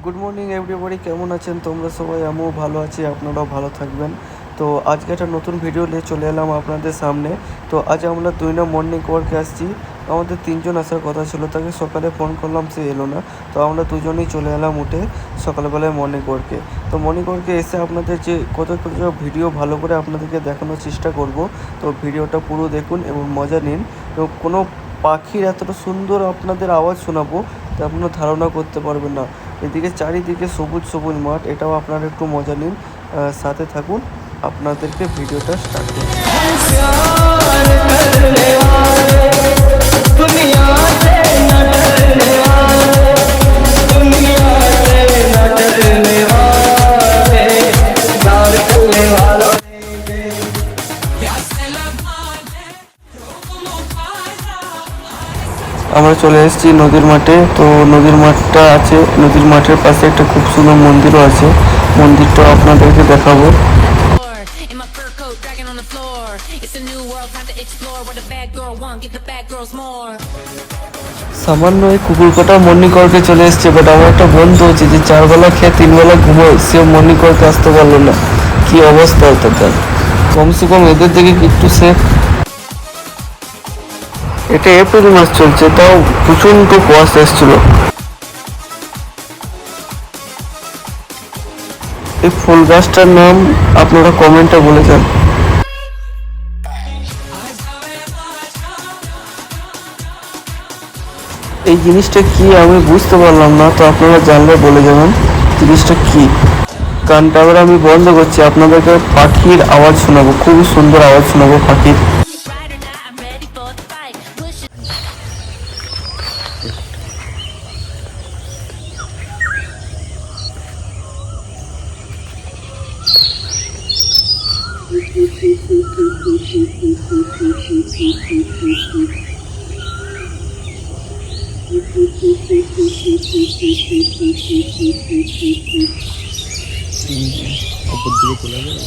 Good morning everybody, কেমন আছেন তোমরা সবাই? আমিও ভালো আছি, আপনারাও ভালো থাকবেন। তো আজকে একটা নতুন ভিডিও নিয়ে চলে এলাম আপনাদের সামনে। তো আজ আমরা 2 মর্নিং ওয়ার্কে আসছি। আমাদের 3জন আসার কথা ছিল, তাকে সকালে ফোন করলাম, সে এলো না। তো আমরা দুজনেই চলে এলাম উঠে সকালবেলায় মর্নিং ওয়ার্কে। তো মর্নিং ওয়ার্কে এসে আপনাদের যে কত ভিডিও ভালো করে আপনাদেরকে দেখানোর চেষ্টা করব। তো ভিডিওটা পুরো দেখুন এবং মজা নিন। এবং কোনো পাখির এতটা সুন্দর আপনাদের আওয়াজ শোনাবো তা আপনারা ধারণা করতে পারবেন না। এদিকে চারিদিকে সবুজ সবুজ মাঠ, এটাও আপনারা একটু মজা নিন, সাথে থাকুন। আপনাদেরকে ভিডিওটা স্টার্ট করুন। আমরা চলে এসেছি নদীর মাঠে। তো নদীর মাঠটা আছে, নদীর মাঠের পাশে একটা খুব সুন্দর মন্দিরও আছে। মন্দিরটা আপনাদেরকে দেখাবো। সামান্য এই কুকুরকোটা মর্নিং ওয়ার্কে চলে এসছে, বাট আমার একটা বন্ধু হচ্ছে যে 4 বেলা খেয়ে 3 বেলা ঘুমোয়, সেও মর্নিং ওয়ার্কে আসতে পারলো না। কি অবস্থা হতো তার? কমসে কম এদের দিকে একটু সেফ। এটা এপ্রিল মাস চলছে, তাও প্রচন্ড কুয়াশা এসেছিল। এই ফুল গাছটার নাম আপনারা কমেন্টে বলে যান। এই জিনিসটা কি আমি বুঝতে পারলাম না, তো আপনারা জানলে বলে যাবেন জিনিসটা কি। গানটা আবার আমি বন্ধ করছি, আপনাদেরকে পাখির আওয়াজ শোনাবো, খুবই সুন্দর আওয়াজ শোনাবো পাখির। উপর দিকে তোলা যাবে।